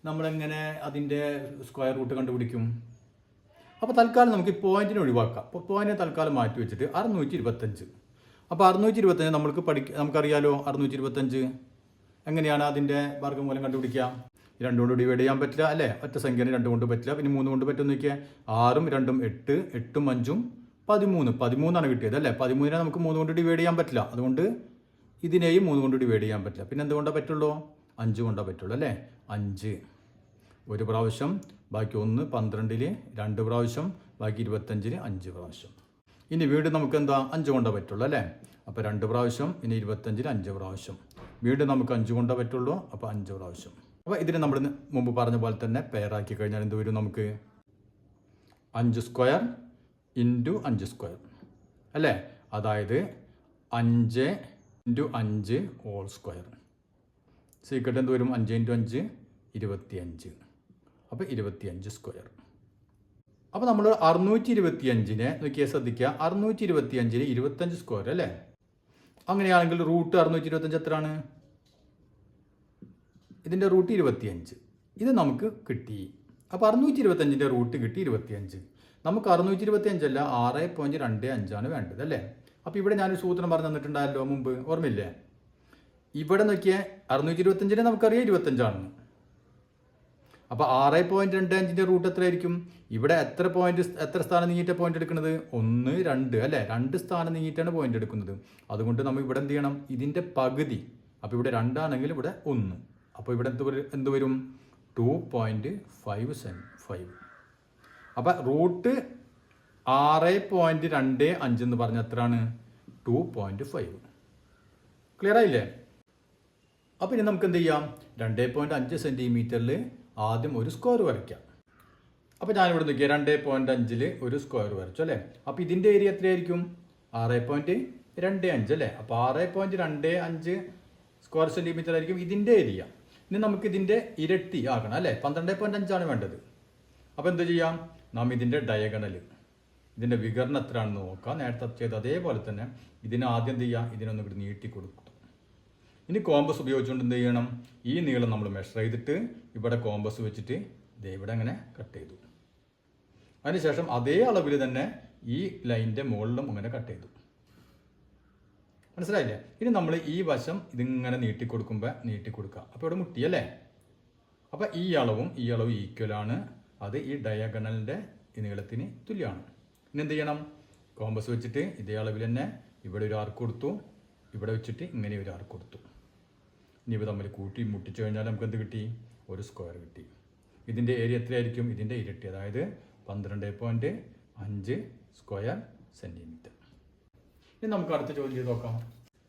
നമ്മളെങ്ങനെ അതിൻ്റെ സ്ക്വയർ റൂട്ട് കണ്ടുപിടിക്കും? അപ്പോൾ തൽക്കാലം നമുക്ക് ഈ പോയിന്റിനെ ഒഴിവാക്കാം. അപ്പോൾ പോയിന്റിനെ തൽക്കാലം മാറ്റി വെച്ചിട്ട് 625. അപ്പോൾ 625 നമുക്കറിയാലോ 625 എങ്ങനെയാണ് അതിൻ്റെ വർഗ്ഗമൂലം കണ്ടുപിടിക്കുക? 2 കൊണ്ട് ഡിവൈഡ് ചെയ്യാൻ പറ്റില്ല അല്ലേ, ഒറ്റ സംഖ്യനെ 2 കൊണ്ട് പറ്റില്ല. പിന്നെ 3 കൊണ്ട് പറ്റുമെന്ന് നോക്കിയാൽ 6ഉം 2ഉം 8, 8ഉം 5ഉം 13 കിട്ടിയത് അല്ലേ. 13നെ നമുക്ക് 3 കൊണ്ട് ഡിവൈഡ് ചെയ്യാൻ പറ്റില്ല. അതുകൊണ്ട് ഇതിനെയും 3 കൊണ്ട് ഡിവൈഡ് ചെയ്യാൻ പറ്റില്ല. പിന്നെ എന്തുകൊണ്ടാണ് പറ്റുള്ളൂ? 5 കൊണ്ടാണ് പറ്റുള്ളൂ അല്ലേ. 5 ഒരു പ്രാവശ്യം, ബാക്കി 1 12ൽ 2 പ്രാവശ്യം, ബാക്കി 25ൽ 5 പ്രാവശ്യം. ഇനി വീണ്ടും നമുക്ക് എന്താ 5 കൊണ്ടേ പറ്റുള്ളൂ അല്ലേ. അപ്പോൾ 2 പ്രാവശ്യം, ഇനി 25ൽ 5 പ്രാവശ്യം. വീണ്ടും നമുക്ക് 5 കൊണ്ടേ പറ്റുള്ളൂ, അപ്പോൾ 5 പ്രാവശ്യം. അപ്പോൾ ഇതിന് നമ്മൾ മുമ്പ് പറഞ്ഞ പോലെ തന്നെ പെയറാക്കി കഴിഞ്ഞാൽ എന്ത് വരും നമുക്ക്? 5 സ്ക്വയർ ഇൻറ്റു 5 സ്ക്വയർ അല്ലേ. അതായത് 5 ഇൻറ്റു 5 ഹോൾ സ്ക്വയർ സീക്രട്ട് എന്ത് വരും? 5 ഇൻറ്റു 5 25. അപ്പോൾ 25 സ്ക്വയർ. അപ്പോൾ നമ്മൾ 625നെ നോക്കിയാൽ ശ്രദ്ധിക്കുക, 625ൽ 25 സ്ക്വയർ അല്ലേ. അങ്ങനെയാണെങ്കിൽ റൂട്ട് 625 എത്രയാണ്? ഇതിൻ്റെ റൂട്ട് 25. ഇത് നമുക്ക് കിട്ടി. അപ്പോൾ 625ൻ്റെ റൂട്ട് കിട്ടി 25. നമുക്ക് 625 അല്ല 6.25 വേണ്ടത് അല്ലേ. അപ്പോൾ ഇവിടെ ഞാനൊരു സൂത്രം പറഞ്ഞു തന്നിട്ടുണ്ടായല്ലോ മുമ്പ്, ഓർമ്മയില്ലേ? ഇവിടെ നോക്കിയാൽ 625നെ നമുക്കറിയാം 25 അപ്പോൾ 6.25ൻ്റെ റൂട്ട് എത്രയായിരിക്കും? ഇവിടെ എത്ര സ്ഥാനം നീങ്ങിയിട്ട പോയിന്റ് എടുക്കുന്നത്? 1 2 അല്ലേ. 2 സ്ഥാനം നീങ്ങിയിട്ടാണ് പോയിന്റ് എടുക്കുന്നത്. അതുകൊണ്ട് നമ്മൾ ഇവിടെ എന്ത് ചെയ്യണം? ഇതിൻ്റെ പകുതി. അപ്പോൾ ഇവിടെ 2 ആണെങ്കിൽ ഇവിടെ 1. അപ്പോൾ ഇവിടെ എന്ത് വരും? 2.5. അപ്പോൾ റൂട്ട് 6.25 എന്ന് പറഞ്ഞ എത്രയാണ്? 2.5. ക്ലിയർ ആയില്ലേ? അപ്പോൾ ഇനി നമുക്ക് എന്ത് ചെയ്യാം? 2.5 സെൻറ്റിമീറ്ററിൽ ആദ്യം ഒരു സ്ക്വയർ വരയ്ക്കാം. അപ്പോൾ ഞാനിവിടെ നോക്കിയാൽ 2.5ൽ ഒരു സ്ക്വയർ വരച്ചു അല്ലേ. അപ്പോൾ ഇതിൻ്റെ ഏരിയ എത്രയായിരിക്കും? 6.25 അല്ലേ. അപ്പോൾ 6.25 സ്ക്വയർ സെൻറ്റിമീറ്റർ ആയിരിക്കും ഇതിൻ്റെ ഏരിയ. ഇനി നമുക്ക് ഇതിൻ്റെ ഇരട്ടി ആക്കണം അല്ലേ, 12.5 വേണ്ടത്. അപ്പോൾ എന്ത് ചെയ്യാം, നാം ഇതിൻ്റെ ഡയഗണൽ, ഇതിൻ്റെ വികരണം എത്രയാണെന്ന് നോക്കാം. നേരത്തെ ചെയ്ത് അതേപോലെ തന്നെ ഇതിനെ ആദ്യം എന്ത് ചെയ്യാം, ഇതിനൊന്നും കൂടി നീട്ടി കൊടുക്കും. ഇനി കോമ്പസ് ഉപയോഗിച്ചുകൊണ്ട് എന്ത് ചെയ്യണം, ഈ നീളം നമ്മൾ മെഷർ ചെയ്തിട്ട് ഇവിടെ കോമ്പസ് വെച്ചിട്ട് ഇവിടെ അങ്ങനെ കട്ട് ചെയ്തു. അതിനുശേഷം അതേ അളവിൽ തന്നെ ഈ ലൈനിൻ്റെ മുകളിലും അങ്ങനെ കട്ട് ചെയ്തു. മനസ്സിലായില്ലേ? ഇനി നമ്മൾ ഈ വശം ഇതിങ്ങനെ നീട്ടിക്കൊടുക്കുക. അപ്പോൾ ഇവിടെ മുട്ടിയല്ലേ. അപ്പോൾ ഈ അളവും ഈക്വലാണ്. അത് ഈ ഡയഗണലിൻ്റെ ഈ നീളത്തിന് തുല്യമാണ്. ഇനി എന്ത് ചെയ്യണം, കോമ്പസ് വെച്ചിട്ട് ഇതേ അളവിൽ തന്നെ ഇവിടെ ഒരു ആർക്ക് കൊടുത്തു, ഇവിടെ വെച്ചിട്ട് ഇങ്ങനെ ഒരു ആർക്ക് കൊടുത്തു. ഇനി ഇവ തമ്മിൽ കൂട്ടി മുട്ടിച്ചു കഴിഞ്ഞാൽ നമുക്ക് എന്ത് കിട്ടി, ഒരു സ്ക്വയർ കിട്ടി. ഇതിൻ്റെ ഏരിയ എത്രയായിരിക്കും, ഇതിൻ്റെ ഇരട്ടി, അതായത് 12.5 സ്ക്വയർ സെൻറ്റിമീറ്റർ. ഇനി നമുക്ക് അടുത്ത ചോദ്യം ചെയ്ത് നോക്കാം.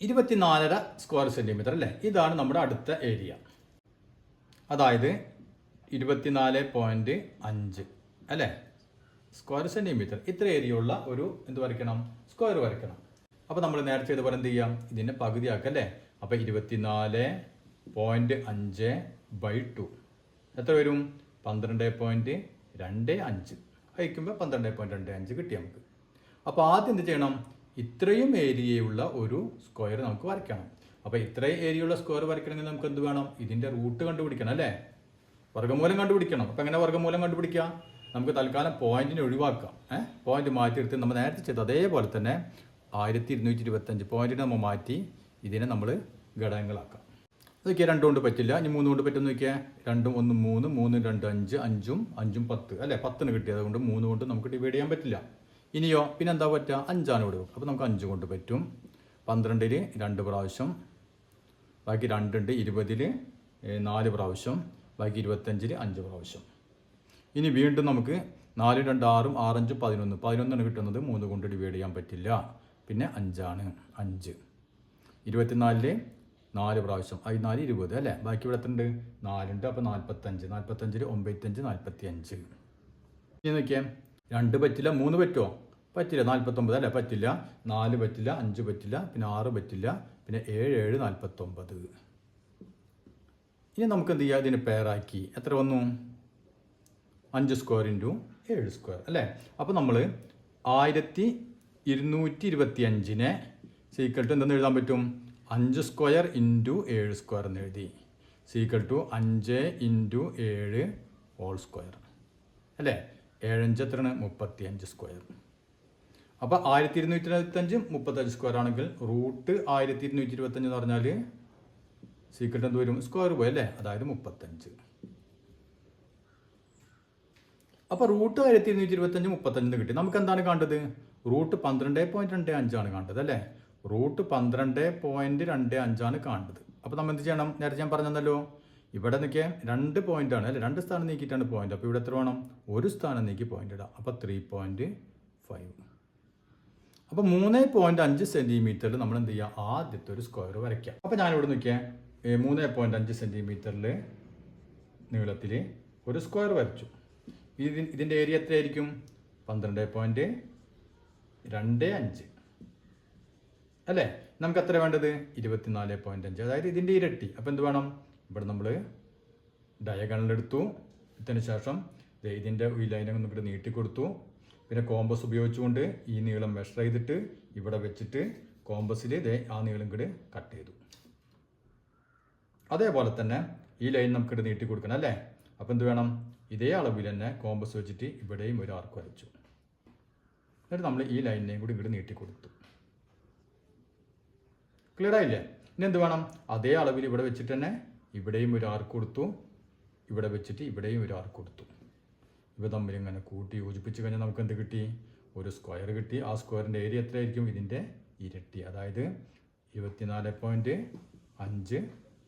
24.5 സ്ക്വയർ സെൻറ്റിമീറ്റർ അല്ലേ, ഇതാണ് നമ്മുടെ അടുത്ത ഏരിയ. അതായത് 24.5 അല്ലേ സ്ക്വയർ സെൻറ്റിമീറ്റർ. ഇത്ര ഏരിയ ഉള്ള ഒരു എന്ത് വരയ്ക്കണം, സ്ക്വയർ വരയ്ക്കണം. അപ്പോൾ നമ്മൾ നേരത്തെ ചെയ്ത പോലെ എന്ത് ചെയ്യാം, ഇതിൻ്റെ പകുതിയാക്കാം അല്ലേ. അപ്പോൾ 24.5/2 എത്ര വരും, 12.25 കഴിക്കുമ്പോൾ 12.25 കിട്ടി നമുക്ക്. അപ്പോൾ ആദ്യം എന്ത് ചെയ്യണം, ഇത്രയും ഏരിയയുള്ള ഒരു സ്ക്വയർ നമുക്ക് വരയ്ക്കണം. അപ്പോൾ ഇത്രയും ഏരിയയുള്ള സ്ക്വയർ വരയ്ക്കണമെങ്കിൽ നമുക്ക് എന്ത് വേണം, ഇതിൻ്റെ റൂട്ട് കണ്ടുപിടിക്കണം അല്ലേ, വർഗ്ഗമൂലം കണ്ടുപിടിക്കണം. അപ്പോൾ എങ്ങനെ വർഗ്ഗമൂലം കണ്ടുപിടിക്കാം, നമുക്ക് തൽക്കാലം പോയിന്റിനെ ഒഴിവാക്കാം. പോയിന്റ് മാറ്റിയെടുത്ത് നമ്മൾ നേരത്തെ ചെയ്ത് അതേപോലെ തന്നെ 1225 പോയിന്റിനെ നമ്മൾ മാറ്റി ഇതിനെ നമ്മൾ ഘടകങ്ങളാക്കാം. നോക്കിയാൽ 2 കൊണ്ട് പറ്റില്ല, ഇനി 3 കൊണ്ട് പറ്റുമെന്ന് നോക്കിയാൽ 2 1 3 3 2 5 5 5 10 അല്ലേ, 10 കിട്ടിയത് കൊണ്ട് 3 കൊണ്ട് നമുക്ക് ഡിവൈഡ് ചെയ്യാൻ പറ്റില്ല. ഇനിയോ പിന്നെ എന്താ പറ്റുക, 5 ആണ് ഇവിടെ. അപ്പോൾ നമുക്ക് 5 കൊണ്ട് പറ്റും. 12-ൽ 2 പ്രാവശ്യം, ബാക്കി 2 ഉണ്ട്. 20-ൽ 4 പ്രാവശ്യം, ബാക്കി 25-ൽ 5 പ്രാവശ്യം. ഇനി വീണ്ടും നമുക്ക് 4 2 6 6 5 11 11 കിട്ടുന്നത് 3 കൊണ്ട് ഡിവൈഡ് ചെയ്യാൻ പറ്റില്ല. പിന്നെ 5 ആണ്, 5. 24-ൽ 4 പ്രാവശ്യം, 4 20 അല്ലേ, ബാക്കി ഇവിടെ എത്ര ഉണ്ട്, 4 ഉണ്ട്. അപ്പോൾ 45, 45-ൽ 9 5 45. ഇനി നോക്കിയാൽ 2 പറ്റില്ല, 3 പറ്റുമോ, പറ്റില്ല. 49 അല്ലേ, പറ്റില്ല. 4 പറ്റില്ല, 5 പറ്റില്ല, പിന്നെ 6 പറ്റില്ല, പിന്നെ 7 7 49. ഇനി നമുക്ക് എന്ത് ചെയ്യാം, ഇതിന് പെയറാക്കി എത്ര വന്നു, 5 സ്ക്വയർ ഇൻറ്റു 7 സ്ക്വയർ അല്ലേ. അപ്പോൾ നമ്മൾ 1225-നെ സീക്വൽ ടു എന്തെന്ന് എഴുതാൻ പറ്റും, 5 സ്ക്വയർ ഇൻറ്റു 7 സ്ക്വയർ എന്ന് എഴുതി, is equal to 5 into 7 whole square അല്ലേ. 7 5 എത്രയാണ്, 35 സ്ക്വയർ. അപ്പോൾ 1225 35 സ്ക്വയർ ആണെങ്കിൽ റൂട്ട് 1225 എന്ന് പറഞ്ഞാൽ സീക്വൽ ടു എന്ത് വരും, സ്ക്വയർ പോയി അല്ലേ, അതായത് 35. അപ്പോൾ റൂട്ട് 1225 35 കിട്ടി. നമുക്ക് എന്താണ് കണ്ടത്, റൂട്ട് 12.25 ആണ് കണ്ടത് അല്ലേ, റൂട്ട് 12.25 ആണ് കാണുന്നത്. അപ്പോൾ നമ്മൾ എന്ത് ചെയ്യണം, നേരത്തെ ഞാൻ പറഞ്ഞല്ലോ, ഇവിടെ നിൽക്കാൻ 2 പോയിന്റാണ് അല്ലേ, 2 സ്ഥാനം നീക്കിയിട്ടാണ് പോയിന്റ്. അപ്പോൾ ഇവിടെ എത്ര വേണം, 1 സ്ഥാനം നീക്കി പോയിന്റ് ഇടാം. അപ്പോൾ 3.5. അപ്പോൾ 3.5 സെൻറ്റിമീറ്ററിൽ നമ്മൾ എന്ത് ചെയ്യുക, ആദ്യത്തെ ഒരു സ്ക്വയർ വരയ്ക്കാം. അപ്പോൾ ഞാനിവിടെ നിൽക്കാൻ 3.5 സെൻറ്റിമീറ്ററിൽ നീളത്തിൽ ഒരു സ്ക്വയർ വരച്ചു. ഇതിൻ്റെ ഏരിയ എത്രയായിരിക്കും, 12.25 അല്ലേ. നമുക്ക് എത്ര വേണ്ടത്, 24.5, അതായത് ഇതിൻ്റെ ഇരട്ടി. അപ്പോൾ എന്ത് വേണം, ഇവിടെ നമ്മൾ ഡയഗണലെടുത്തു, ഇതിന് ശേഷം ഇതിൻ്റെ ഈ ലൈനെ നമുക്ക് നീട്ടിക്കൊടുത്തു. പിന്നെ കോമ്പസ് ഉപയോഗിച്ചുകൊണ്ട് ഈ നീളം മെഷർ ചെയ്തിട്ട് ഇവിടെ വെച്ചിട്ട് കോമ്പസിൽ ആ നീളം കൂടി കട്ട് ചെയ്തു. അതേപോലെ തന്നെ ഈ ലൈൻ നമുക്കിവിടെ നീട്ടി കൊടുക്കണം അല്ലേ. അപ്പോൾ എന്ത് വേണം, ഇതേ അളവിൽ തന്നെ കോമ്പസ് വെച്ചിട്ട് ഇവിടെയും ഒരു ആർക്ക് വരച്ചു. എന്നിട്ട് നമ്മൾ ഈ ലൈനിനെയും കൂടി ഇങ്ങോട്ട് നീട്ടി കൊടുത്തു. ക്ലിയർ ആയില്ലേ. ഇനി എന്ത് വേണം, അതേ അളവിൽ ഇവിടെ വെച്ചിട്ട് തന്നെ ഇവിടെയും ഒരു ആർക്ക് കൊടുത്തു, ഇവിടെ വെച്ചിട്ട് ഇവിടെയും ഒരു ആർക്ക് കൊടുത്തു. ഇവ തമ്മിൽ ഇങ്ങനെ കൂട്ടി യോജിപ്പിച്ച് കഴിഞ്ഞാൽ നമുക്ക് എന്ത് കിട്ടി, ഒരു സ്ക്വയർ കിട്ടി. ആ സ്ക്വയറിൻ്റെ ഏരിയ എത്രയായിരിക്കും, ഇതിൻ്റെ ഇരട്ടി, അതായത് 24.5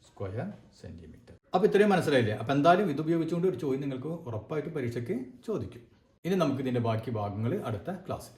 സ്ക്വയർ സെൻറ്റിമീറ്റർ. അപ്പോൾ ഇത്രയും മനസ്സിലായില്ലേ. അപ്പോൾ എന്തായാലും ഇത് ഉപയോഗിച്ചുകൊണ്ട് ഒരു ചോദ്യം നിങ്ങൾക്ക് ഉറപ്പായിട്ട് പരീക്ഷയ്ക്ക് ചോദിക്കും. ഇനി നമുക്ക് ഇതിൻ്റെ ബാക്കി ഭാഗങ്ങൾ അടുത്ത ക്ലാസ്സിൽ